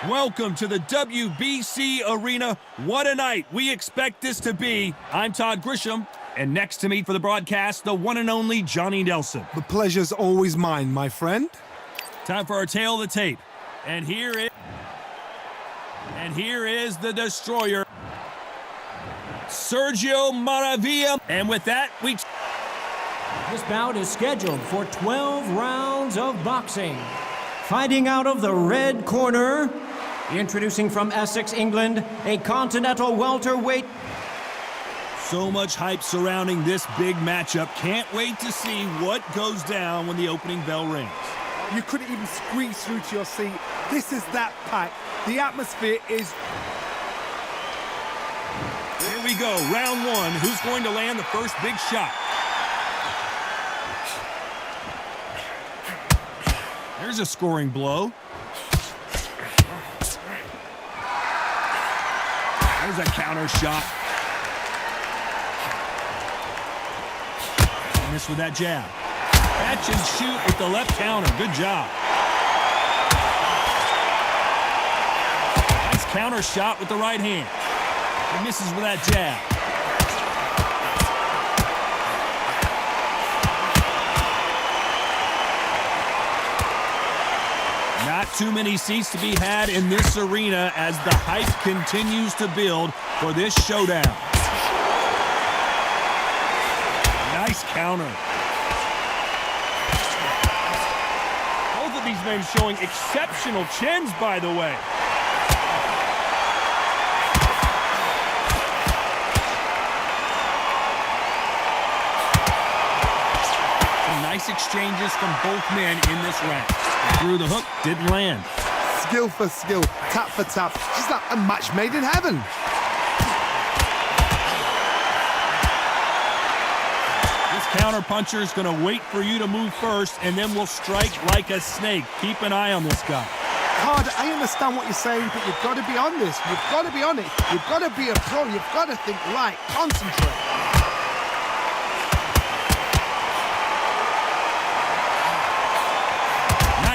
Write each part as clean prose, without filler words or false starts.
Welcome to the WBC Arena. What a night we expect this to be. I'm Todd Grisham, and next to me for the broadcast, the one and only Johnny Nelson. The pleasure's always mine, my friend. Time for our tale of the tape. And here is the destroyer, Sergio Martinez. And with that, This bout is scheduled for 12 rounds of boxing. Fighting out of the red corner, introducing from Essex, England, a continental welterweight. So much hype surrounding this big matchup. Can't wait to see what goes down when the opening bell rings. You couldn't even squeeze through to your seat. This is that packed. The atmosphere is... Here we go, round one. Who's going to land the first big shot? There's a scoring blow. There's a counter shot. Missed with that jab. Catch and shoot with the left counter. Good job. Nice counter shot with the right hand. He misses with that jab. Not too many seats to be had in this arena as the hype continues to build for this showdown. Nice counter. Both of these men showing exceptional chins, by the way. Some nice exchanges from both men in this round. Through the hook, didn't land. Skill for skill, tap for tap. Just like a match made in heaven. This counter puncher is going to wait for you to move first, and then will strike like a snake. Keep an eye on this guy. Todd, I understand what you're saying, but you've got to be on this. You've got to be on it. You've got to be a pro. You've got to think right. Concentrate.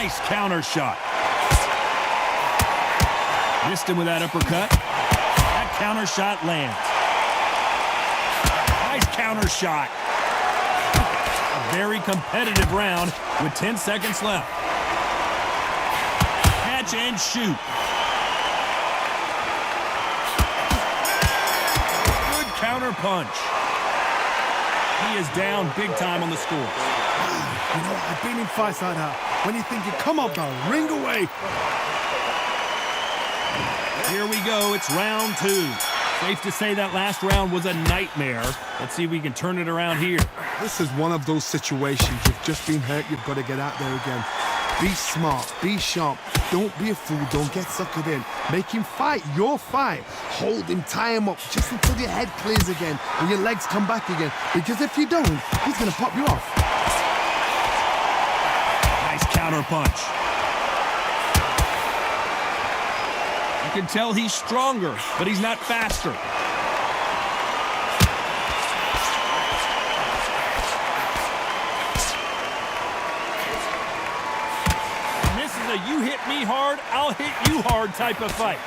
Nice counter shot. Missed him with that uppercut. That counter shot lands. Nice counter shot. A very competitive round with 10 seconds left. Catch and shoot. Good counter punch. He is down big time on the score. You know, I've been in fights like that. When you're thinking, come on, bro, ring away. Here we go, it's round two. Safe to say that last round was a nightmare. Let's see if we can turn it around here. This is one of those situations. You've just been hurt, you've got to get out there again. Be smart, be sharp. Don't be a fool, don't get suckered in. Make him fight your fight. Hold him, tie him up, just until your head clears again and your legs come back again. Because if you don't, he's going to pop you off. Nice counter punch. You can tell he's stronger, but he's not faster. And this is a you hit me hard, I'll hit you hard type of fight.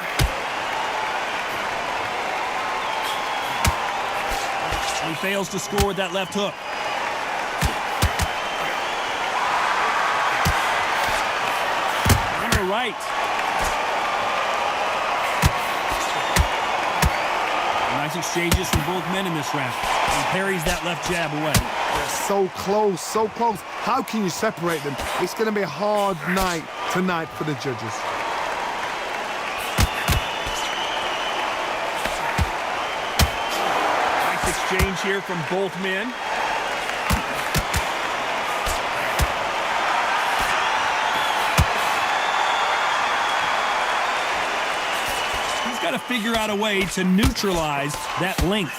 He fails to score with that left hook. Right. Nice exchanges from both men in this round. He parries that left jab away. They're so close, so close. How can you separate them? It's going to be a hard night tonight for the judges. Nice exchange here from both men. Got to figure out a way to neutralize that length.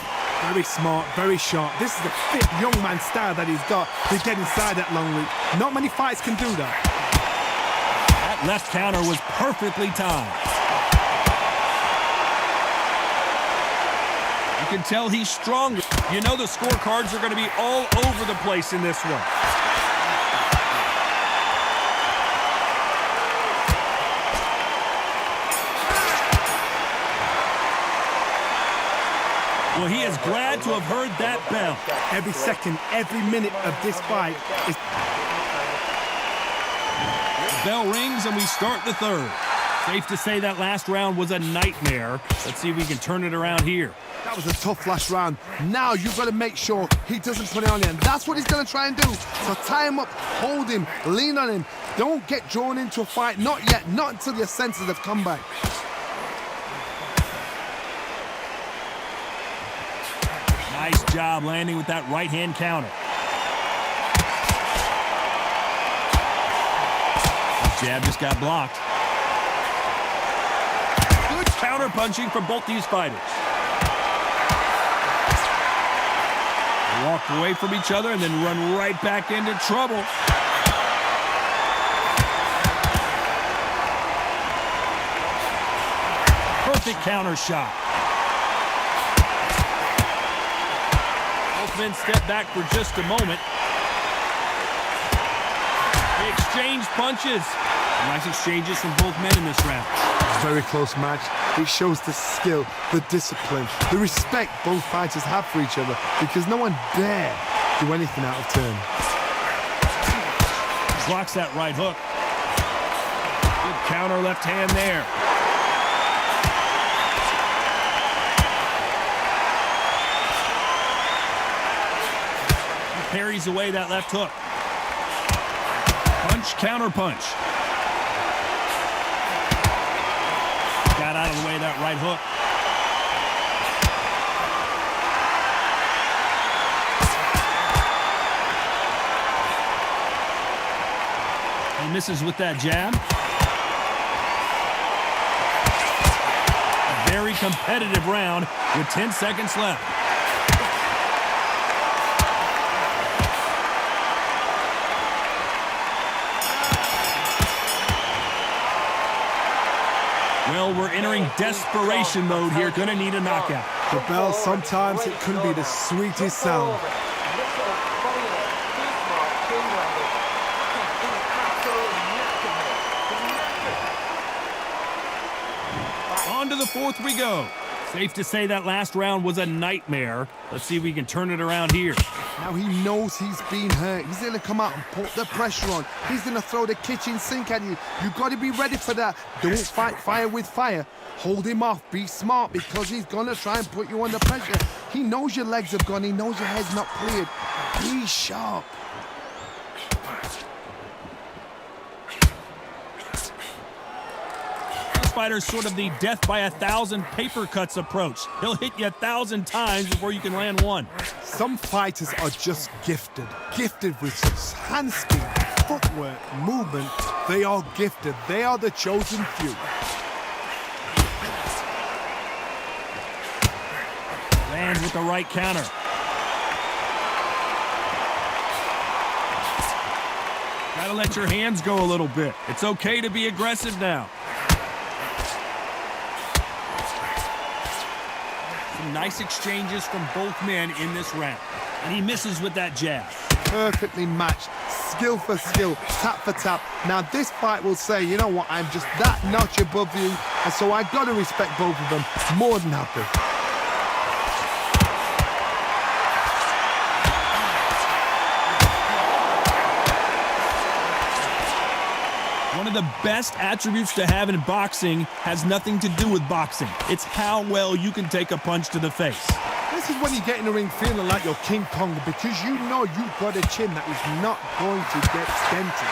Very smart, very sharp. This is a fit young man style that he's got to get inside that long reach. Not many fights can do that. That left counter was perfectly timed. You can tell he's stronger. You know the scorecards are going to be all over the place in this one. Well, he is glad to have heard that bell. Every second, every minute of this fight is... The bell rings and we start the third. Safe to say that last round was a nightmare. Let's see if we can turn it around here. That was a tough last round. Now you've got to make sure he doesn't put it on you. And that's what he's going to try and do. So tie him up, hold him, lean on him. Don't get drawn into a fight. Not yet. Not until your senses have come back. Nice job landing with that right-hand counter. The jab just got blocked. Good counter punching from both these fighters. They walk away from each other and then run right back into trouble. Perfect counter shot. Both men step back for just a moment. They exchange punches. Nice exchanges from both men in this round. Very close match. It shows the skill, the discipline, the respect both fighters have for each other, because no one dare do anything out of turn. Blocks that right hook. Good counter left hand there. He parries away that left hook. Punch, counter punch. Got out of the way that right hook. He misses with that jab. A very competitive round with 10 seconds left. Well, we're entering desperation mode here. Gonna need a knockout. The bell, sometimes it couldn't be the sweetest sound. On to the fourth we go. Safe to say that last round was a nightmare. Let's see if we can turn it around here. Now he knows he's been hurt. He's going to come out and put the pressure on. He's going to throw the kitchen sink at you. You've got to be ready for that. Don't fight fire with fire. Hold him off. Be smart, because he's going to try and put you under pressure. He knows your legs have gone. He knows your head's not cleared. Be sharp. Fighter's sort of the death by 1,000 paper cuts approach. He'll hit you 1,000 times before you can land one. Some fighters are just gifted. Gifted with hand speed, footwork, movement. They are gifted. They are the chosen few. Lands with the right counter. Gotta let your hands go a little bit. It's okay to be aggressive now. Some nice exchanges from both men in this round. And he misses with that jab. Perfectly matched. Skill for skill. Tap for tap. Now this fight will say, you know what, I'm just that notch above you. And so I got to respect both of them. More than happy. One of the best attributes to have in boxing has nothing to do with boxing. It's how well you can take a punch to the face. This is when you get in the ring feeling like you're King Kong, because you know you've got a chin that is not going to get dented.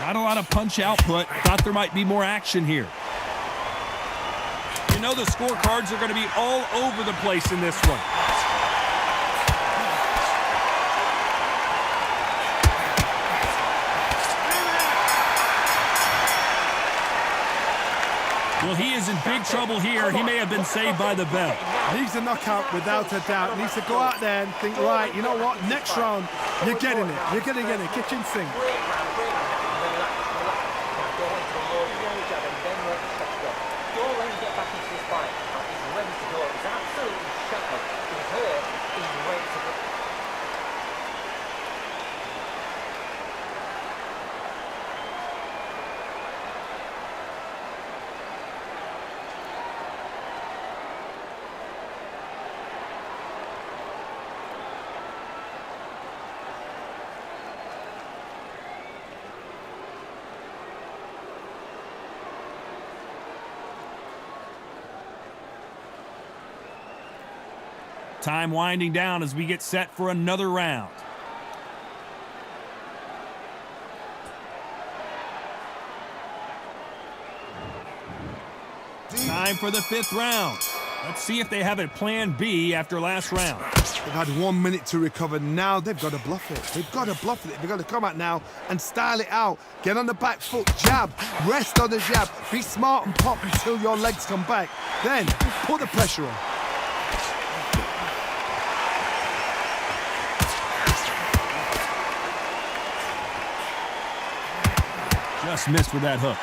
Not a lot of punch output. Thought there might be more action here. You know the scorecards are going to be all over the place in this one. Well, he is in big trouble here. He may have been saved by the bell. Needs a knockout without a doubt. Needs to go out there and think, right, you know what, next round, you're getting it. You're going to get it. Kitchen sink. Time winding down as we get set for another round. Time for the 5th round. Let's see if they have a plan B after last round. They've had 1 minute to recover. Now they've got to bluff it. They've got to bluff it. They've got to come out now and style it out. Get on the back foot, jab, rest on the jab. Be smart and pop until your legs come back. Then put the pressure on. Just missed with that hook.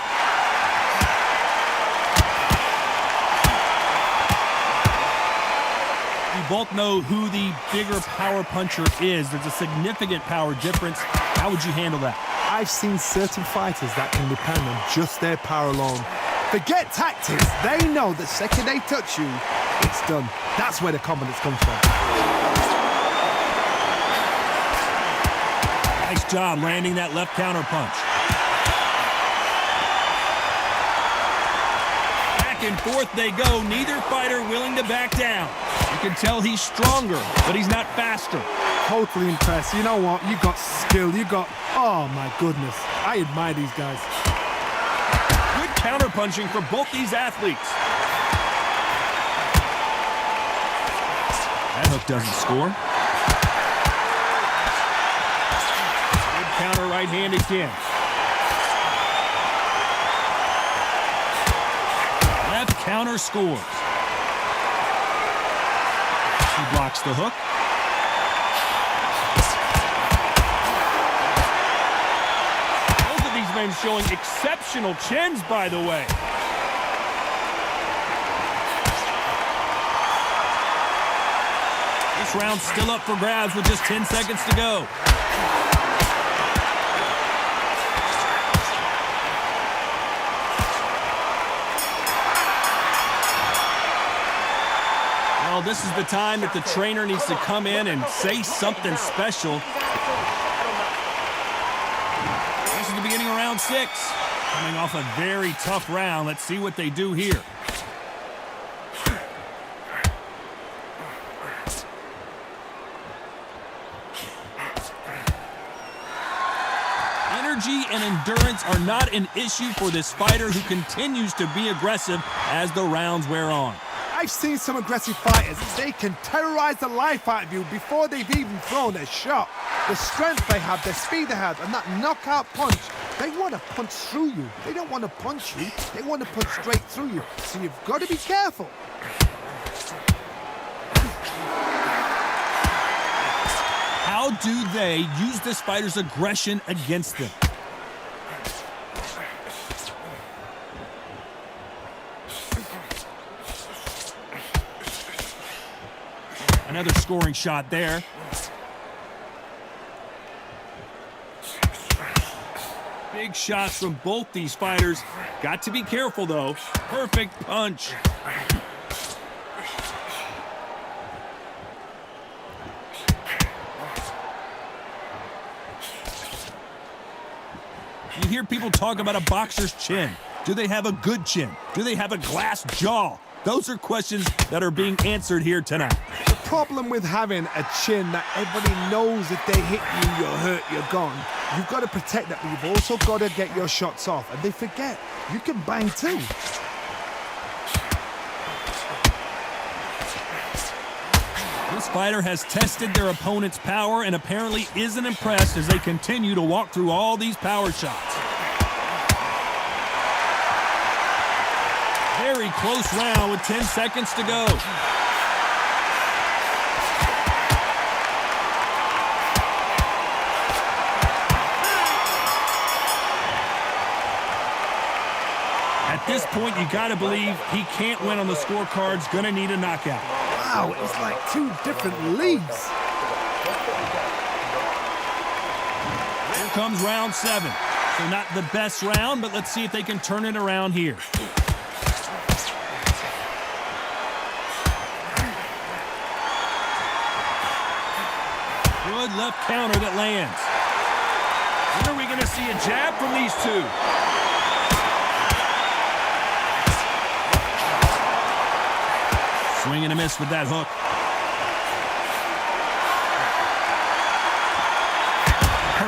We both know who the bigger power puncher is. There's a significant power difference. How would you handle that? I've seen certain fighters that can depend on just their power alone. Forget tactics. They know the second they touch you, it's done. That's where the confidence comes from. Nice job landing that left counter punch. Back and forth they go. Neither fighter willing to back down. You can tell he's stronger, but he's not faster. Totally impressed. You know what? You got skill. You got... Oh, my goodness. I admire these guys. Good counterpunching for both these athletes. That hook doesn't score. Good counter right hand again. Left counter scores. He blocks the hook. Both of these men showing exceptional chins, by the way. This round's still up for grabs with just 10 seconds to go. Well, this is the time that the trainer needs to come in and say something special. This is the beginning of round 6. Coming off a very tough round. Let's see what they do here. Energy and endurance are not an issue for this fighter who continues to be aggressive as the rounds wear on. I've seen some aggressive fighters. They can terrorize the life out of you before they've even thrown a shot. The strength they have, the speed they have, and that knockout punch, they want to punch through you. They don't want to punch you. They want to punch straight through you. So you've got to be careful. How do they use this fighter's aggression against them? Another scoring shot there. Big shots from both these fighters. Got to be careful, though. Perfect punch. You hear people talk about a boxer's chin. Do they have a good chin? Do they have a glass jaw? Those are questions that are being answered here tonight. The problem with having a chin that everybody knows if they hit you, you're hurt, you're gone. You've got to protect that, but you've also got to get your shots off. And they forget, you can bang too. This fighter has tested their opponent's power and apparently isn't impressed as they continue to walk through all these power shots. Very close round with 10 seconds to go. At this point, you got to believe he can't win on the scorecards. Going to need a knockout. Wow, it's like two different leagues. Here comes round 7. So not the best round, but let's see if they can turn it around here. Good left counter that lands. When are we going to see a jab from these two? Swing and a miss with that hook.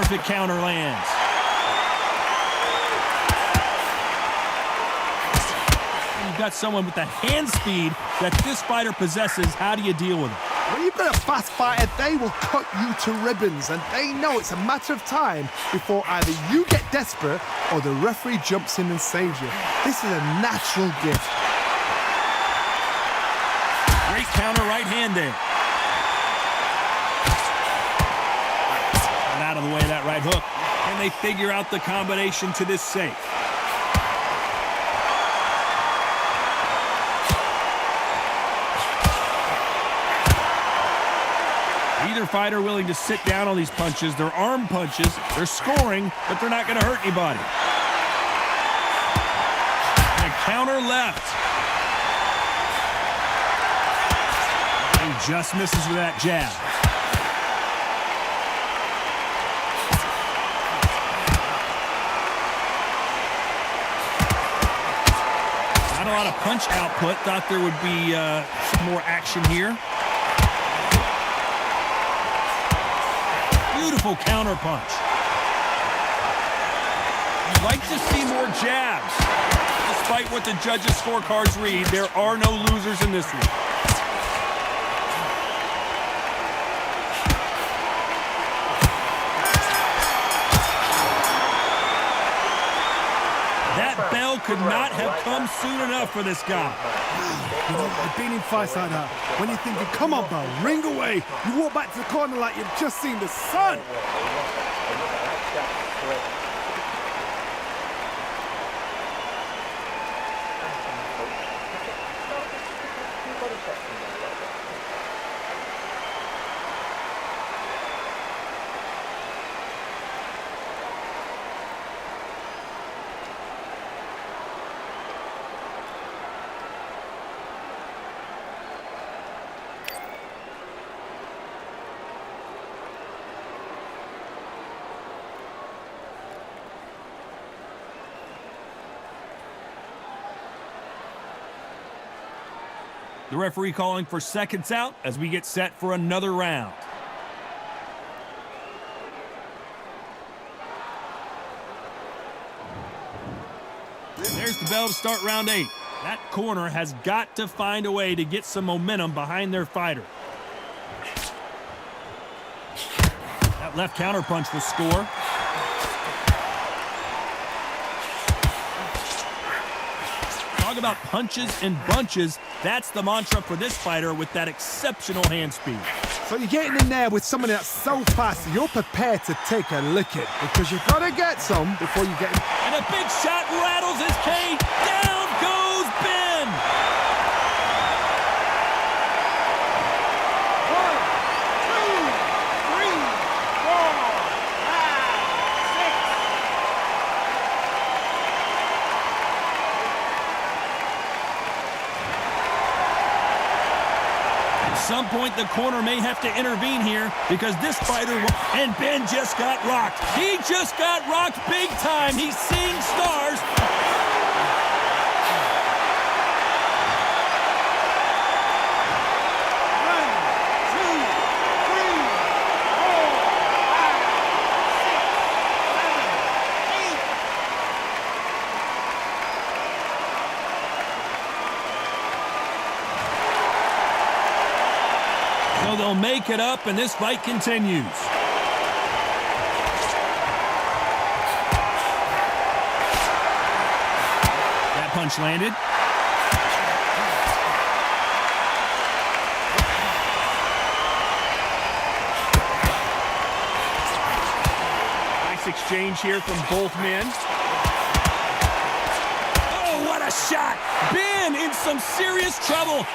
Perfect counter lands. You've got someone with the hand speed that this fighter possesses. How do you deal with it? When you've got a fast fighter, they will cut you to ribbons, and they know it's a matter of time before either you get desperate or the referee jumps in and saves you. This is a natural gift. Great counter right hand there. Out of the way of that right hook. And they figure out the combination to this safe. Either fighter willing to sit down on these punches. They're arm punches. They're scoring, but they're not going to hurt anybody. And a counter left. He just misses with that jab. Not a lot of punch output. Thought there would be some more action here. Beautiful counter punch. You'd like to see more jabs. Despite what the judges' scorecards read, there are no losers in this one. That bell could not have come soon enough for this guy. You know, I've been in fights like that. When you're thinking, come on, bell, ring away. You walk back to the corner like you've just seen the sun. The referee calling for seconds out as we get set for another round. There's the bell to start round 8. That corner has got to find a way to get some momentum behind their fighter. That left counter punch will score. Talk about punches and bunches. That's the mantra for this fighter with that exceptional hand speed. So you're getting in there with someone that's so fast, you're prepared to take a licking because you've got to get some before you get in. And a big shot rattles his cage. Down goes Ben. 1, 2, 3, 4, 5, 6. At some point, the corner may have to intervene here because this fighter... And Ben just got rocked. He just got rocked big time. He's seeing stars. So they'll make it up, and this fight continues. That punch landed. Nice exchange here from both men. Oh, what a shot! Ben in some serious trouble.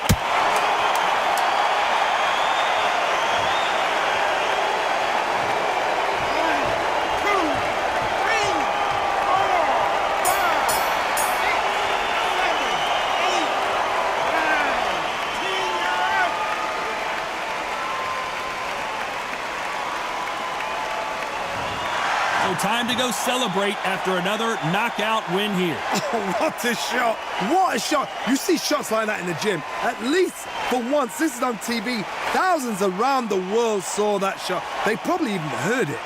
Time to go celebrate after another knockout win here. Oh, what a shot. What a shot. You see shots like that in the gym. At least for once, this is on TV. Thousands around the world saw that shot. They probably even heard it.